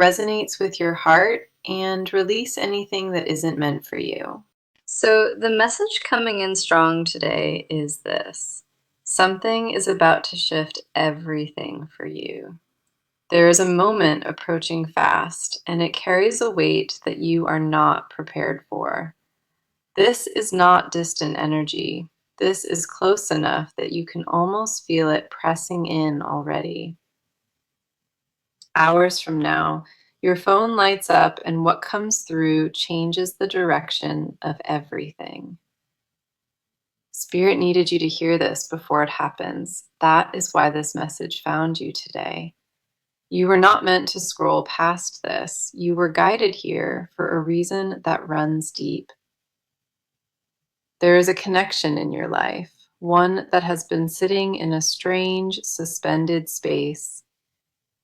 resonates with your heart and release anything that isn't meant for you. So, the message coming in strong today is this: something is about to shift everything for you. There is a moment approaching fast, and it carries a weight that you are not prepared for. This is not distant energy. This is close enough that you can almost feel it pressing in already. Hours from now, your phone lights up, and what comes through changes the direction of everything. Spirit needed you to hear this before it happens. That is why this message found you today. You were not meant to scroll past this. You were guided here for a reason that runs deep. There is a connection in your life, one that has been sitting in a strange, suspended space.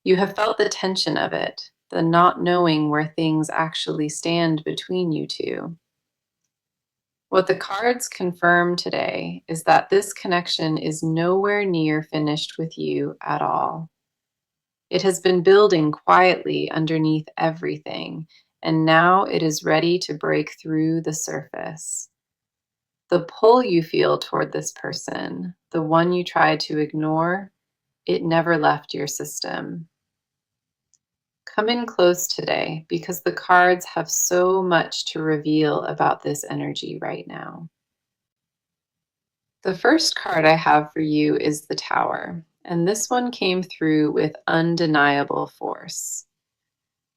You have felt the tension of it, the not knowing where things actually stand between you two. What the cards confirm today is that this connection is nowhere near finished with you at all. It has been building quietly underneath everything, and now it is ready to break through the surface. The pull you feel toward this person, the one you tried to ignore, it never left your system. Come in close today because the cards have so much to reveal about this energy right now. The first card I have for you is the Tower, and this one came through with undeniable force.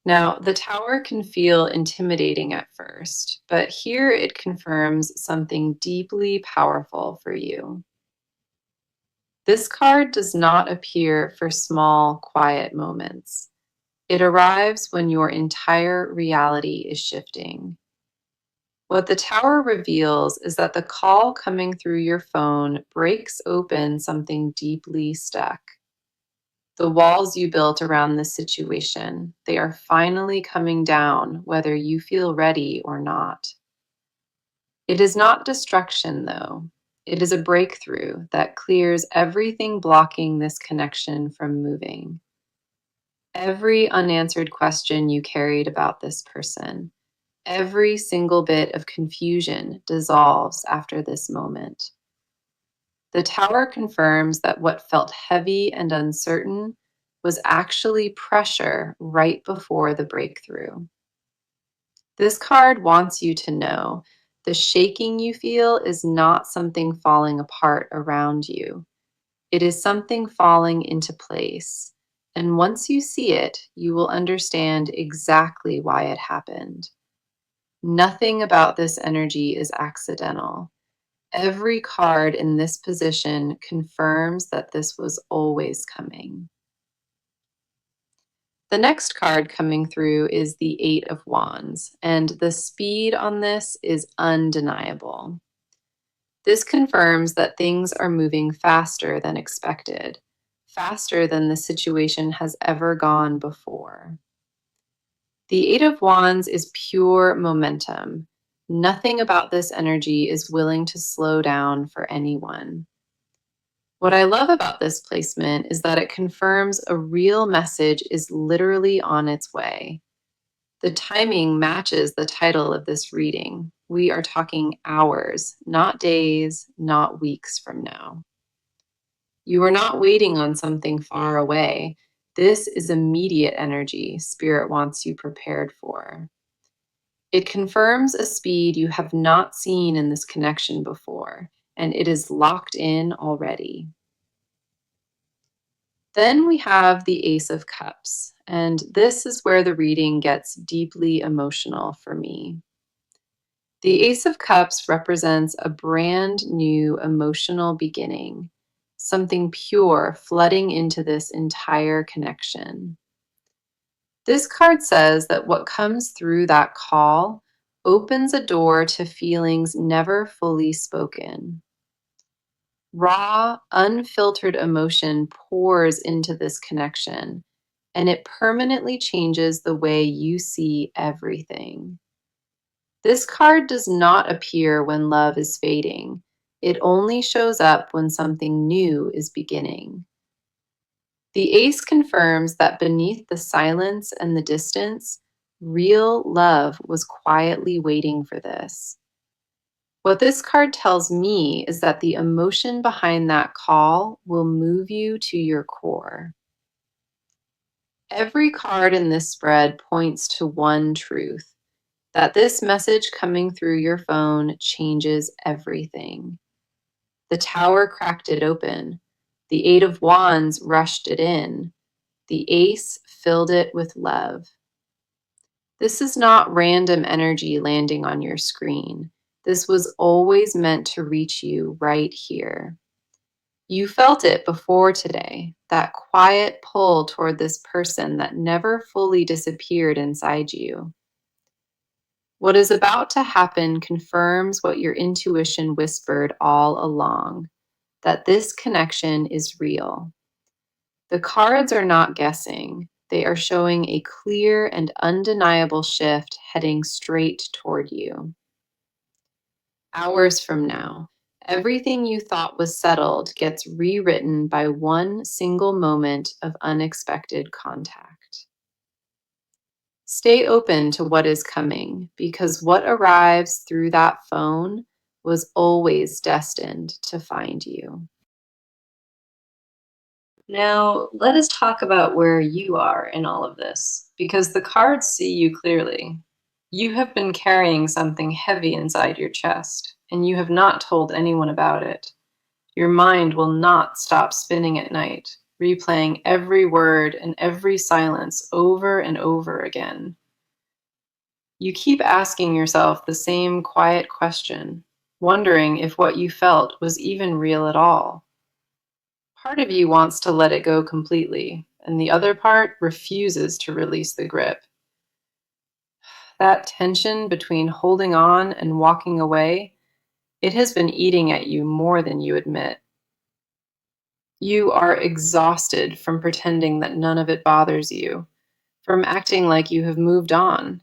Now, the Tower can feel intimidating at first, but here it confirms something deeply powerful for you. This card does not appear for small, quiet moments. It arrives when your entire reality is shifting. What the Tower reveals is that the call coming through your phone breaks open something deeply stuck. The walls you built around this situation, they are finally coming down, whether you feel ready or not. It is not destruction, though. It is a breakthrough that clears everything blocking this connection from moving. Every unanswered question you carried about this person, every single bit of confusion dissolves after this moment. The Tower confirms that what felt heavy and uncertain was actually pressure right before the breakthrough. This card wants you to know the shaking you feel is not something falling apart around you. It is something falling into place. And once you see it, you will understand exactly why it happened. Nothing about this energy is accidental. Every card in this position confirms that this was always coming. The next card coming through is the Eight of Wands, and the speed on this is undeniable. This confirms that things are moving faster than expected, faster than the situation has ever gone before. The Eight of Wands is pure momentum. Nothing about this energy is willing to slow down for anyone. What I love about this placement is that it confirms a real message is literally on its way. The timing matches the title of this reading. We are talking hours, not days, not weeks from now. You are not waiting on something far away. This is immediate energy Spirit wants you prepared for. It confirms a speed you have not seen in this connection before, and it is locked in already. Then we have the Ace of Cups, and this is where the reading gets deeply emotional for me. The Ace of Cups represents a brand new emotional beginning, something pure flooding into this entire connection. This card says that what comes through that call opens a door to feelings never fully spoken. Raw, unfiltered emotion pours into this connection, and it permanently changes the way you see everything. This card does not appear when love is fading. It only shows up when something new is beginning. The ace confirms that beneath the silence and the distance, real love was quietly waiting for this. What this card tells me is that the emotion behind that call will move you to your core. Every card in this spread points to one truth, that this message coming through your phone changes everything. The Tower cracked it open. The Eight of Wands rushed it in. The Ace filled it with love. This is not random energy landing on your screen. This was always meant to reach you right here. You felt it before today, that quiet pull toward this person that never fully disappeared inside you. What is about to happen confirms what your intuition whispered all along, that this connection is real. The cards are not guessing. They are showing a clear and undeniable shift heading straight toward you. Hours from now, everything you thought was settled gets rewritten by one single moment of unexpected contact. Stay open to what is coming, because what arrives through that phone was always destined to find you. Now, let us talk about where you are in all of this, because the cards see you clearly. You have been carrying something heavy inside your chest, and you have not told anyone about it. Your mind will not stop spinning at night, replaying every word and every silence over and over again. You keep asking yourself the same quiet question, wondering if what you felt was even real at all. Part of you wants to let it go completely, and the other part refuses to release the grip. That tension between holding on and walking away, it has been eating at you more than you admit. You are exhausted from pretending that none of it bothers you, from acting like you have moved on.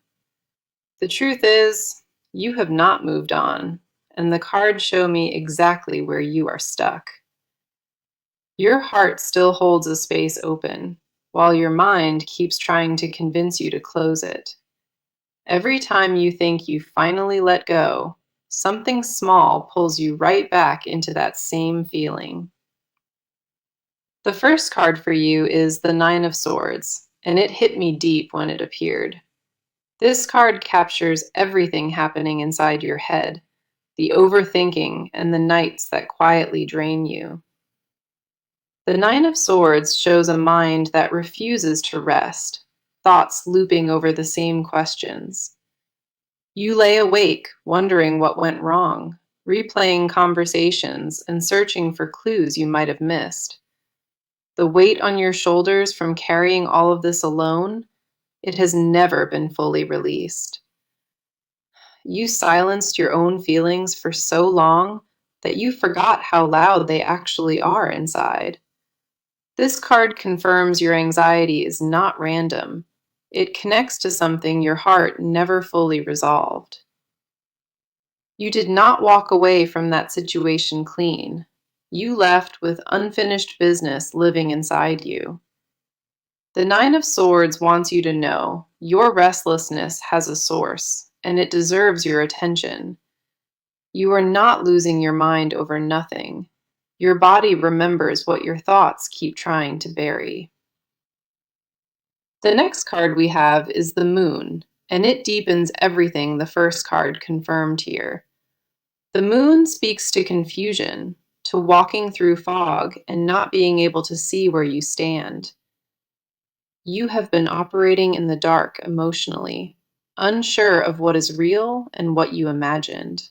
The truth is, you have not moved on, and the cards show me exactly where you are stuck. Your heart still holds a space open, while your mind keeps trying to convince you to close it. Every time you think you finally let go, something small pulls you right back into that same feeling. The first card for you is the Nine of Swords, and it hit me deep when it appeared. This card captures everything happening inside your head, the overthinking and the nights that quietly drain you. The Nine of Swords shows a mind that refuses to rest, thoughts looping over the same questions. You lay awake, wondering what went wrong, replaying conversations and searching for clues you might have missed. The weight on your shoulders from carrying all of this alone, it has never been fully released. You silenced your own feelings for so long that you forgot how loud they actually are inside. This card confirms your anxiety is not random. It connects to something your heart never fully resolved. You did not walk away from that situation clean. You left with unfinished business living inside you. The Nine of Swords wants you to know your restlessness has a source, and it deserves your attention. You are not losing your mind over nothing. Your body remembers what your thoughts keep trying to bury. The next card we have is the Moon, and it deepens everything the first card confirmed here. The Moon speaks to confusion, to walking through fog and not being able to see where you stand. You have been operating in the dark emotionally, unsure of what is real and what you imagined.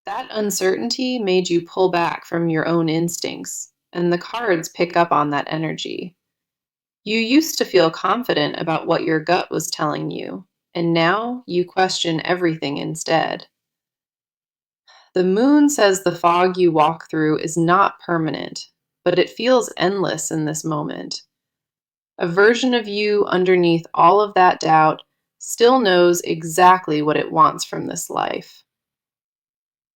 That uncertainty made you pull back from your own instincts, and the cards pick up on that energy. You used to feel confident about what your gut was telling you, and now you question everything instead. The Moon says the fog you walk through is not permanent, but it feels endless in this moment. A version of you underneath all of that doubt still knows exactly what it wants from this life.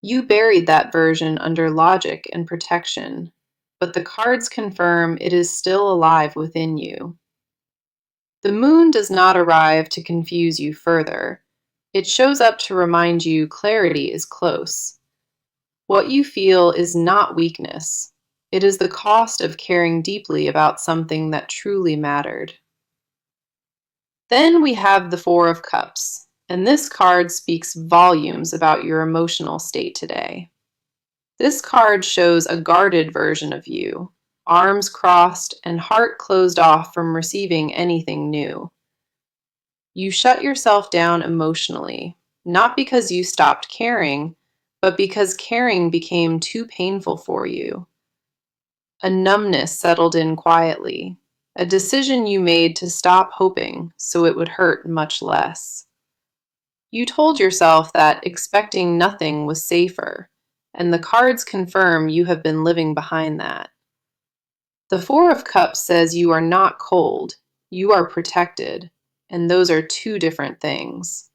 You buried that version under logic and protection, but the cards confirm it is still alive within you. The moon does not arrive to confuse you further. It shows up to remind you clarity is close. What you feel is not weakness. It is the cost of caring deeply about something that truly mattered. Then we have the Four of Cups, and this card speaks volumes about your emotional state today. This card shows a guarded version of you, arms crossed and heart closed off from receiving anything new. You shut yourself down emotionally, not because you stopped caring, but because caring became too painful for you. A numbness settled in quietly, a decision you made to stop hoping so it would hurt much less. You told yourself that expecting nothing was safer, and the cards confirm you have been living behind that. The Four of Cups says you are not cold, you are protected, and those are two different things.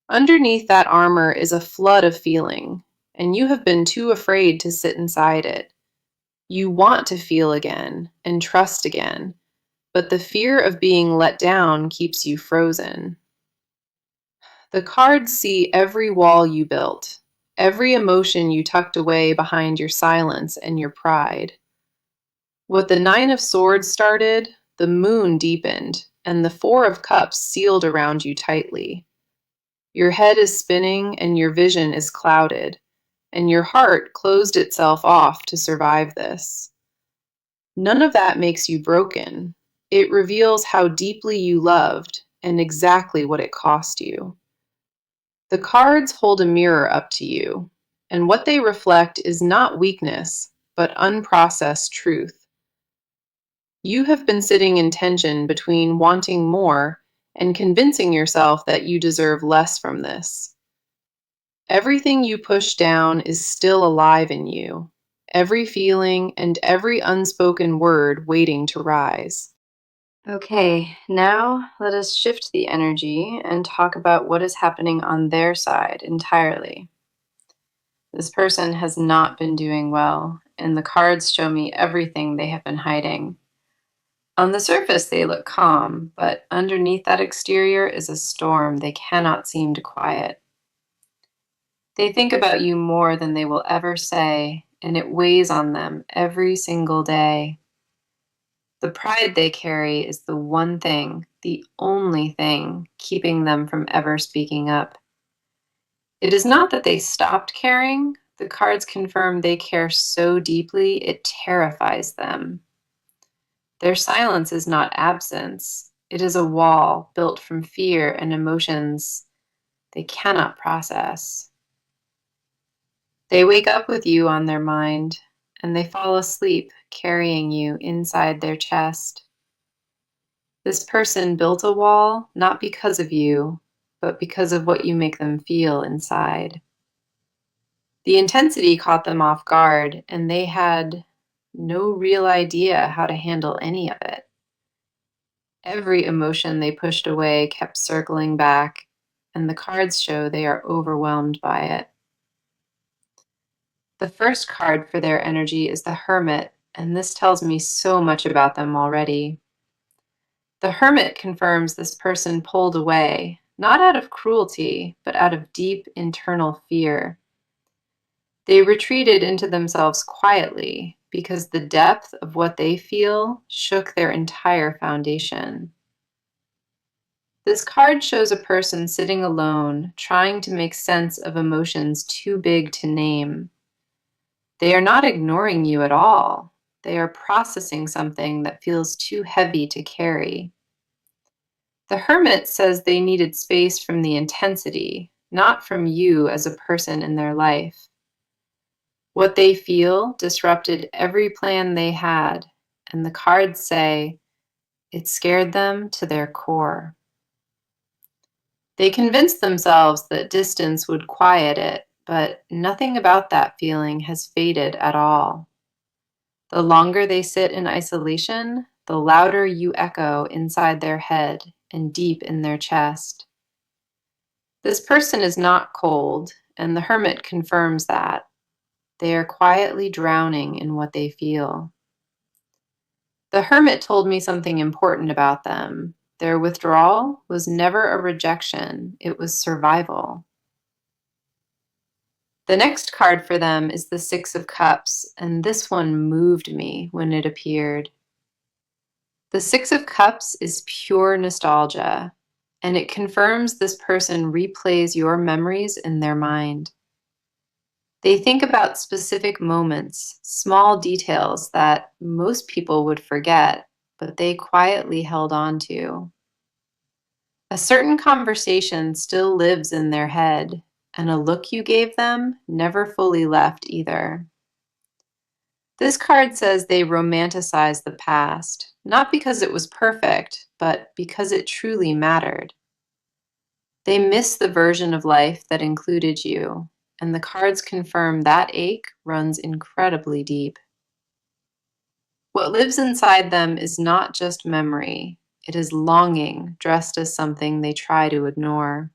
Underneath that armor is a flood of feeling, and you have been too afraid to sit inside it. You want to feel again and trust again, but the fear of being let down keeps you frozen. The cards see every wall you built, every emotion you tucked away behind your silence and your pride. What the Nine of Swords started, the moon deepened, and the Four of Cups sealed around you tightly. Your head is spinning and your vision is clouded, and your heart closed itself off to survive this. None of that makes you broken. It reveals how deeply you loved and exactly what it cost you. The cards hold a mirror up to you, and what they reflect is not weakness, but unprocessed truth. You have been sitting in tension between wanting more and convincing yourself that you deserve less from this. Everything you push down is still alive in you, every feeling and every unspoken word waiting to rise. Okay, now let us shift the energy and talk about what is happening on their side entirely. This person has not been doing well, and the cards show me everything they have been hiding. On the surface, they look calm, but underneath that exterior is a storm they cannot seem to quiet. They think about you more than they will ever say, and it weighs on them every single day. The pride they carry is the one thing, the only thing, keeping them from ever speaking up. It is not that they stopped caring. The cards confirm they care so deeply it terrifies them. Their silence is not absence. It is a wall built from fear and emotions they cannot process. They wake up with you on their mind, and they fall asleep carrying you inside their chest. This person built a wall not because of you, but because of what you make them feel inside. The intensity caught them off guard, and they had no real idea how to handle any of it. Every emotion they pushed away kept circling back, and the cards show they are overwhelmed by it. The first card for their energy is the Hermit, and this tells me so much about them already. The Hermit confirms this person pulled away, not out of cruelty, but out of deep internal fear. They retreated into themselves quietly because the depth of what they feel shook their entire foundation. This card shows a person sitting alone, trying to make sense of emotions too big to name. They are not ignoring you at all. They are processing something that feels too heavy to carry. The Hermit says they needed space from the intensity, not from you as a person in their life. What they feel disrupted every plan they had, and the cards say it scared them to their core. They convinced themselves that distance would quiet it, but nothing about that feeling has faded at all. The longer they sit in isolation, the louder you echo inside their head and deep in their chest. This person is not cold, and the Hermit confirms that. They are quietly drowning in what they feel. The Hermit told me something important about them. Their withdrawal was never a rejection, it was survival. The next card for them is the Six of Cups, and this one moved me when it appeared. The Six of Cups is pure nostalgia, and it confirms this person replays your memories in their mind. They think about specific moments, small details that most people would forget, but they quietly held on to. A certain conversation still lives in their head, and a look you gave them never fully left either. This card says they romanticize the past, not because it was perfect, but because it truly mattered. They miss the version of life that included you, and the cards confirm that ache runs incredibly deep. What lives inside them is not just memory, it is longing dressed as something they try to ignore.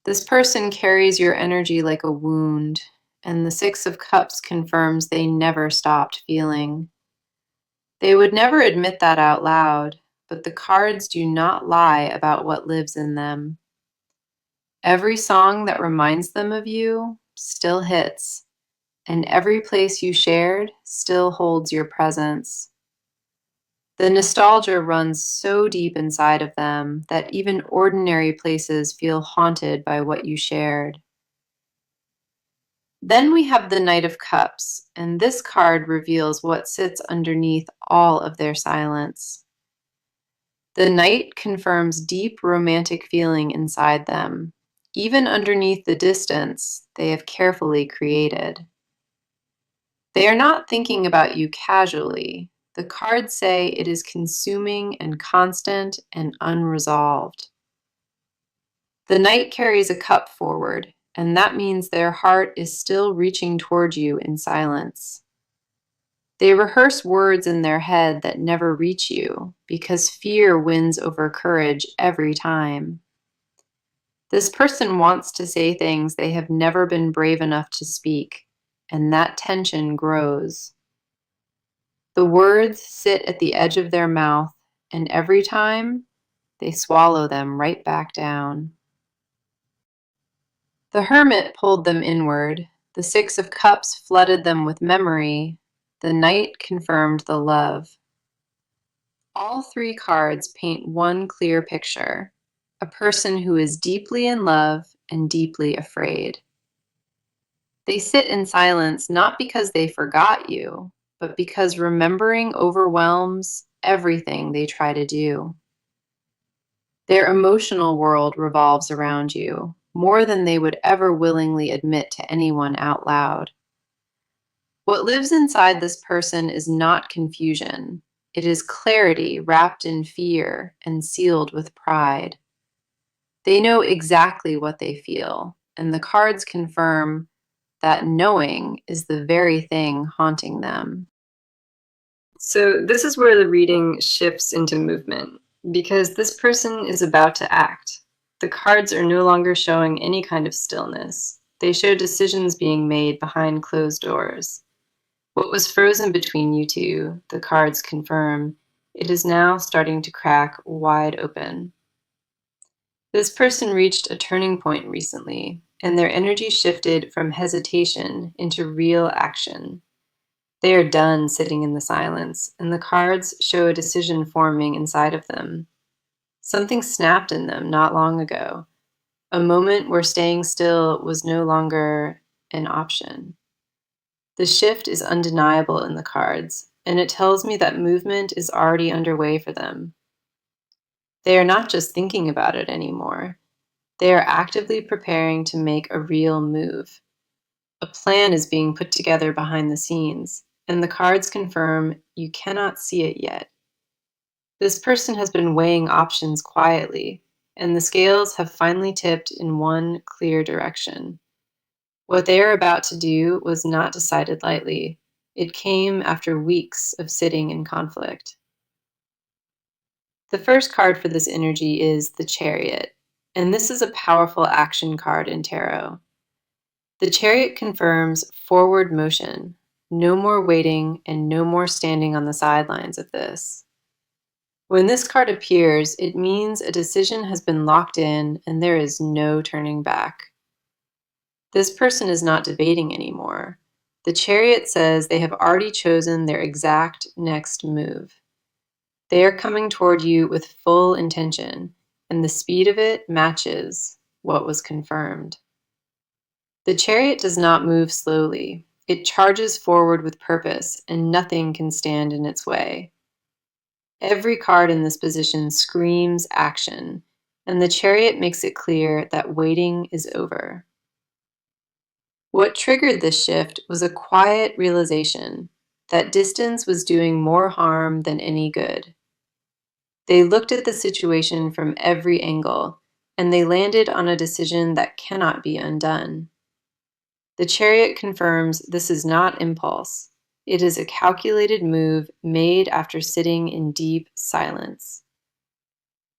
This person carries your energy like a wound, and the Six of Cups confirms they never stopped feeling. They would never admit that out loud, but the cards do not lie about what lives in them. Every song that reminds them of you still hits, and every place you shared still holds your presence. The nostalgia runs so deep inside of them that even ordinary places feel haunted by what you shared. Then we have the Knight of Cups, and this card reveals what sits underneath all of their silence. The Knight confirms deep romantic feeling inside them, even underneath the distance they have carefully created. They are not thinking about you casually. The cards say it is consuming and constant and unresolved. The Knight carries a cup forward, and that means their heart is still reaching toward you in silence. They rehearse words in their head that never reach you because fear wins over courage every time. This person wants to say things they have never been brave enough to speak, and that tension grows. The words sit at the edge of their mouth, and every time they swallow them right back down. The Hermit pulled them inward. The Six of Cups flooded them with memory. The Knight confirmed the love. All three cards paint one clear picture: a person who is deeply in love and deeply afraid. They sit in silence not because they forgot you, but because remembering overwhelms everything they try to do. Their emotional world revolves around you, more than they would ever willingly admit to anyone out loud. What lives inside this person is not confusion. It is clarity wrapped in fear and sealed with pride. They know exactly what they feel, and the cards confirm that knowing is the very thing haunting them. So this is where the reading shifts into movement, because this person is about to act. The cards are no longer showing any kind of stillness. They show decisions being made behind closed doors. What was frozen between you two, the cards confirm, it is now starting to crack wide open. This person reached a turning point recently, and their energy shifted from hesitation into real action. They are done sitting in the silence, and the cards show a decision forming inside of them. Something snapped in them not long ago, a moment where staying still was no longer an option. The shift is undeniable in the cards, and it tells me that movement is already underway for them. They are not just thinking about it anymore. They are actively preparing to make a real move. A plan is being put together behind the scenes, and the cards confirm you cannot see it yet. This person has been weighing options quietly, and the scales have finally tipped in one clear direction. What they are about to do was not decided lightly. It came after weeks of sitting in conflict. The first card for this energy is the Chariot, and this is a powerful action card in tarot. The Chariot confirms forward motion. No more waiting and no more standing on the sidelines of this. When this card appears, it means a decision has been locked in and there is no turning back. This person is not debating anymore. The Chariot says they have already chosen their exact next move. They are coming toward you with full intention, and the speed of it matches what was confirmed. The Chariot does not move slowly. It charges forward with purpose, and nothing can stand in its way. Every card in this position screams action, and the Chariot makes it clear that waiting is over. What triggered this shift was a quiet realization that distance was doing more harm than any good. They looked at the situation from every angle, and they landed on a decision that cannot be undone. The Chariot confirms this is not impulse. It is a calculated move made after sitting in deep silence.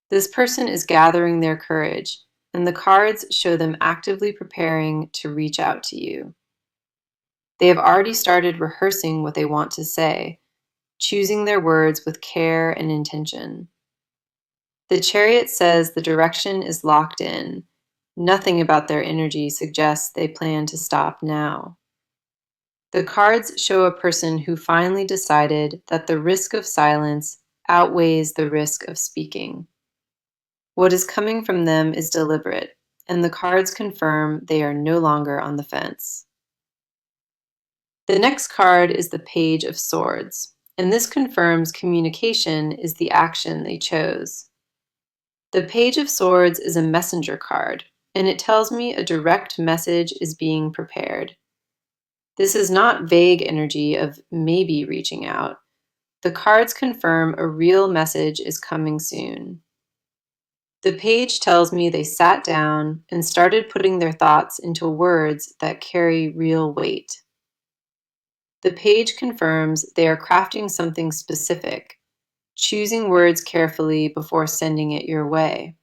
This person is gathering their courage, and the cards show them actively preparing to reach out to you. They have already started rehearsing what they want to say, choosing their words with care and intention. The Chariot says the direction is locked in. Nothing about their energy suggests they plan to stop now. The cards show a person who finally decided that the risk of silence outweighs the risk of speaking. What is coming from them is deliberate, and the cards confirm they are no longer on the fence. The next card is the Page of Swords, and this confirms communication is the action they chose. The Page of Swords is a messenger card, and it tells me a direct message is being prepared. This is not vague energy of maybe reaching out. The cards confirm a real message is coming soon. The page tells me they sat down and started putting their thoughts into words that carry real weight. The page confirms they are crafting something specific, choosing words carefully before sending it your way.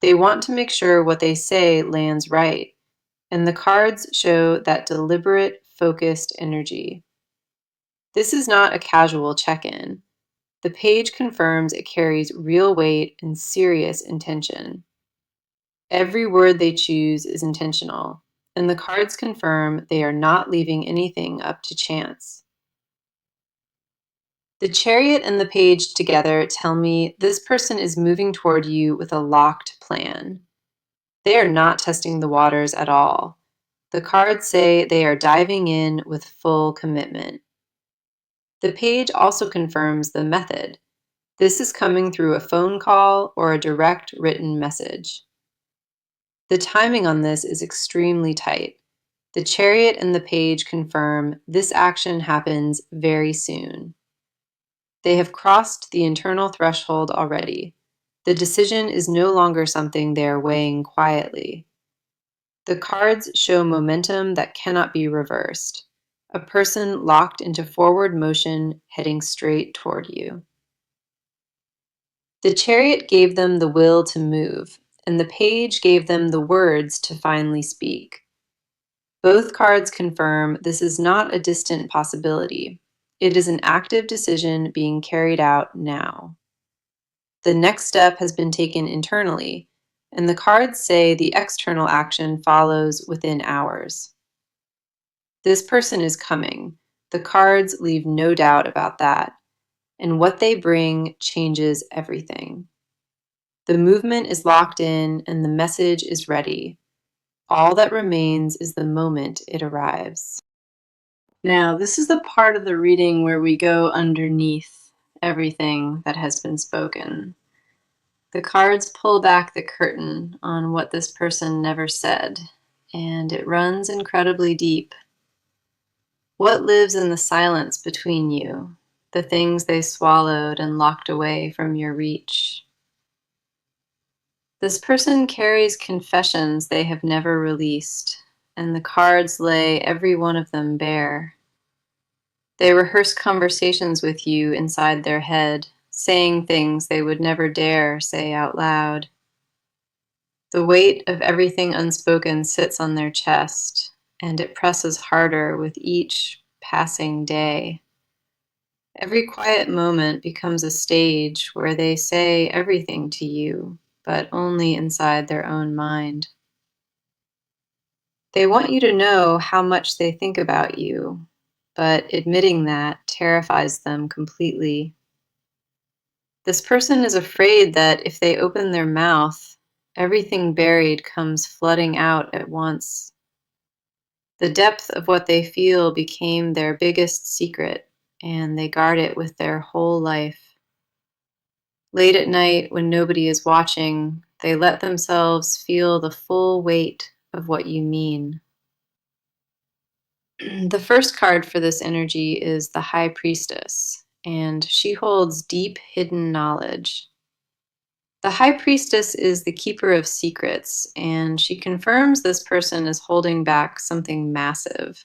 They want to make sure what they say lands right, and the cards show that deliberate, focused energy. This is not a casual check-in. The page confirms it carries real weight and serious intention. Every word they choose is intentional, and the cards confirm they are not leaving anything up to chance. The Chariot and the page together tell me this person is moving toward you with a locked plan. They are not testing the waters at all. The cards say they are diving in with full commitment. The page also confirms the method. This is coming through a phone call or a direct written message. The timing on this is extremely tight. The Chariot and the page confirm this action happens very soon. They have crossed the internal threshold already. The decision is no longer something they are weighing quietly. The cards show momentum that cannot be reversed. A person locked into forward motion heading straight toward you. The Chariot gave them the will to move, and the page gave them the words to finally speak. Both cards confirm this is not a distant possibility. It is an active decision being carried out now. The next step has been taken internally, and the cards say the external action follows within hours. This person is coming. The cards leave no doubt about that, and what they bring changes everything. The movement is locked in, and the message is ready. All that remains is the moment it arrives. Now, this is the part of the reading where we go underneath everything that has been spoken. The cards pull back the curtain on what this person never said, and it runs incredibly deep. What lives in the silence between you, the things they swallowed and locked away from your reach? This person carries confessions they have never released, and the cards lay every one of them bare. They rehearse conversations with you inside their head, saying things they would never dare say out loud. The weight of everything unspoken sits on their chest, and it presses harder with each passing day. Every quiet moment becomes a stage where they say everything to you, but only inside their own mind. They want you to know how much they think about you, but admitting that terrifies them completely. This person is afraid that if they open their mouth, everything buried comes flooding out at once. The depth of what they feel became their biggest secret, and they guard it with their whole life. Late at night, when nobody is watching, they let themselves feel the full weight of what you mean. The first card for this energy is the High Priestess, and she holds deep hidden knowledge. The High Priestess is the keeper of secrets, and she confirms this person is holding back something massive.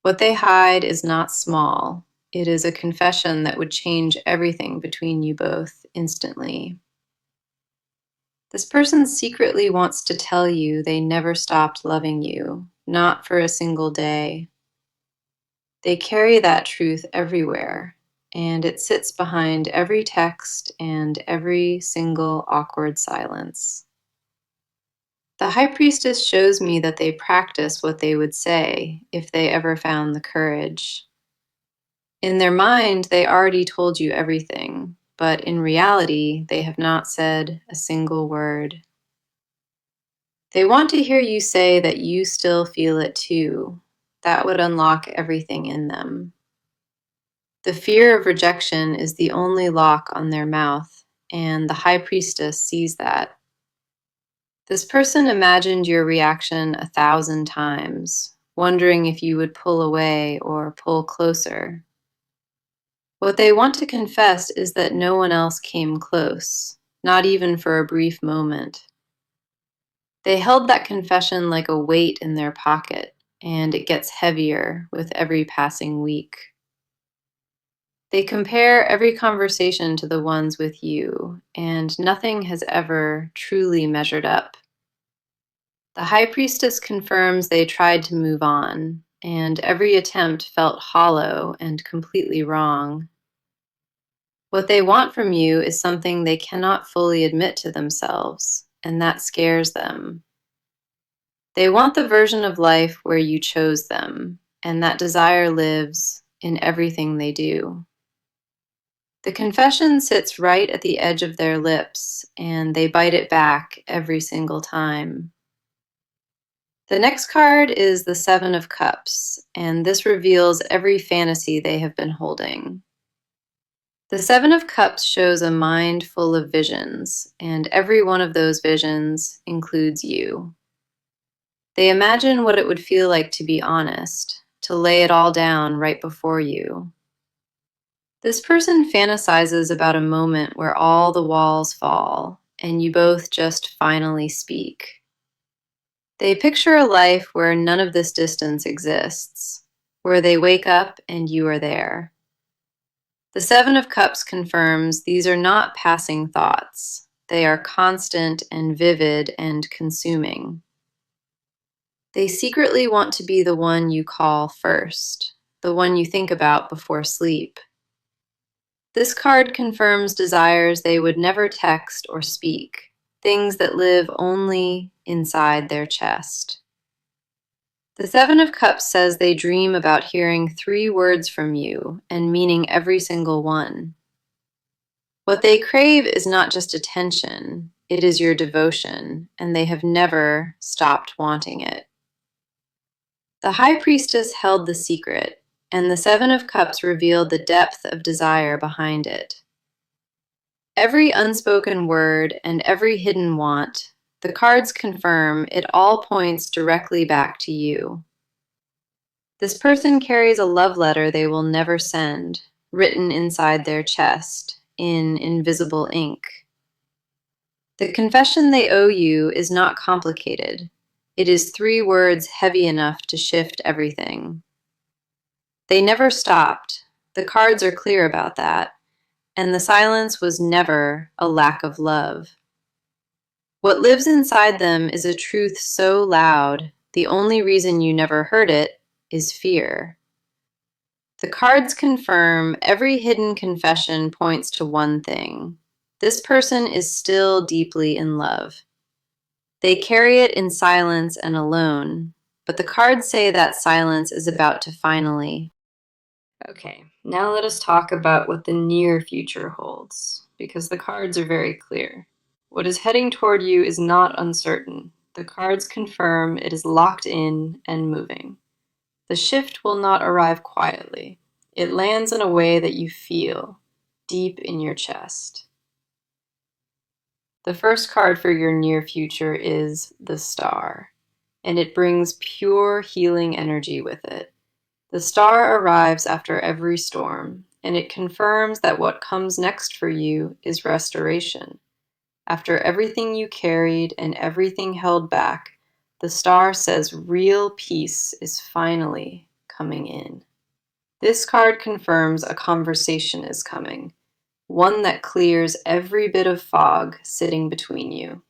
What they hide is not small. It is a confession that would change everything between you both instantly. This person secretly wants to tell you they never stopped loving you, not for a single day. They carry that truth everywhere, and it sits behind every text and every single awkward silence. The High Priestess shows me that they practice what they would say if they ever found the courage. In their mind, they already told you everything, but in reality, they have not said a single word. They want to hear you say that you still feel it too. That would unlock everything in them. The fear of rejection is the only lock on their mouth, and the High Priestess sees that. This person imagined your reaction 1,000 times, wondering if you would pull away or pull closer. What they want to confess is that no one else came close, not even for a brief moment. They held that confession like a weight in their pocket, and it gets heavier with every passing week. They compare every conversation to the ones with you, and nothing has ever truly measured up. The High Priestess confirms they tried to move on, and every attempt felt hollow and completely wrong. What they want from you is something they cannot fully admit to themselves, and that scares them. They want the version of life where you chose them, and that desire lives in everything they do. The confession sits right at the edge of their lips, and they bite it back every single time. The next card is the Seven of Cups, and this reveals every fantasy they have been holding. The Seven of Cups shows a mind full of visions, and every one of those visions includes you. They imagine what it would feel like to be honest, to lay it all down right before you. This person fantasizes about a moment where all the walls fall, and you both just finally speak. They picture a life where none of this distance exists, where they wake up and you are there. The Seven of Cups confirms these are not passing thoughts. They are constant and vivid and consuming. They secretly want to be the one you call first, the one you think about before sleep. This card confirms desires they would never text or speak, things that live only inside their chest. The Seven of Cups says they dream about hearing 3 words from you and meaning every single one. What they crave is not just attention, it is your devotion, and they have never stopped wanting it. The High Priestess held the secret, and the Seven of Cups revealed the depth of desire behind it. Every unspoken word and every hidden want, the cards confirm it all points directly back to you. This person carries a love letter they will never send, written inside their chest, in invisible ink. The confession they owe you is not complicated. It is 3 words heavy enough to shift everything. They never stopped. The cards are clear about that. And the silence was never a lack of love. What lives inside them is a truth so loud, the only reason you never heard it is fear. The cards confirm every hidden confession points to one thing. This person is still deeply in love. They carry it in silence and alone, but the cards say that silence is about to finally. Okay, now let us talk about what the near future holds, because the cards are very clear. What is heading toward you is not uncertain. The cards confirm it is locked in and moving. The shift will not arrive quietly. It lands in a way that you feel, deep in your chest. The first card for your near future is the Star, and it brings pure healing energy with it. The star arrives after every storm, and it confirms that what comes next for you is restoration. After everything you carried and everything held back, the star says real peace is finally coming in. This card confirms a conversation is coming, one that clears every bit of fog sitting between you.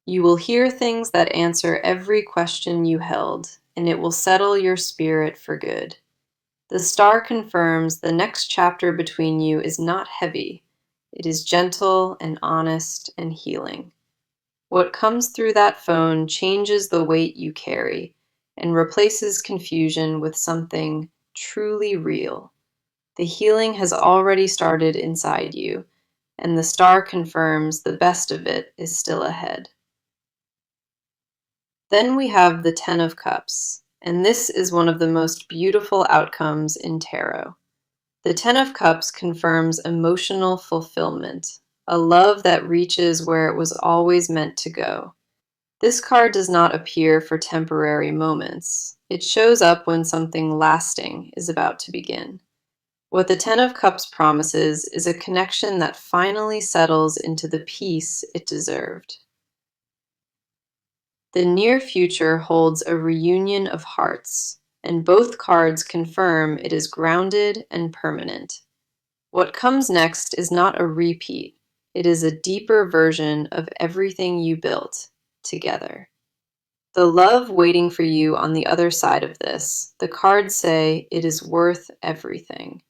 You will hear things that answer every question you held, and it will settle your spirit for good. The star confirms the next chapter between you is not heavy. It is gentle and honest and healing. What comes through that phone changes the weight you carry and replaces confusion with something truly real. The healing has already started inside you, and the star confirms the best of it is still ahead. Then we have the Ten of Cups, and this is one of the most beautiful outcomes in tarot. The Ten of Cups confirms emotional fulfillment, a love that reaches where it was always meant to go. This card does not appear for temporary moments. It shows up when something lasting is about to begin. What the Ten of Cups promises is a connection that finally settles into the peace it deserved. The near future holds a reunion of hearts, and both cards confirm it is grounded and permanent. What comes next is not a repeat, it is a deeper version of everything you built together. The love waiting for you on the other side of this, the cards say it is worth everything.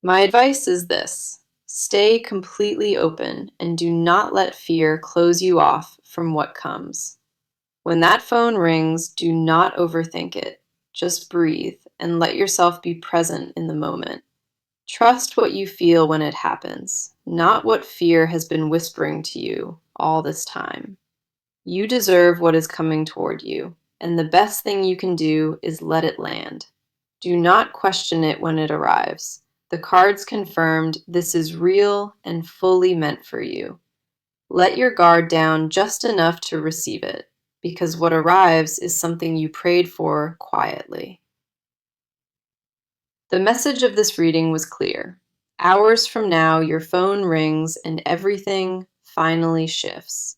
My advice is this: stay completely open and do not let fear close you off from what comes. When that phone rings, do not overthink it. Just breathe and let yourself be present in the moment. Trust what you feel when it happens, not what fear has been whispering to you all this time. You deserve what is coming toward you, and the best thing you can do is let it land. Do not question it when it arrives. The cards confirmed this is real and fully meant for you. Let your guard down just enough to receive it, because what arrives is something you prayed for quietly. The message of this reading was clear. Hours from now, your phone rings and everything finally shifts.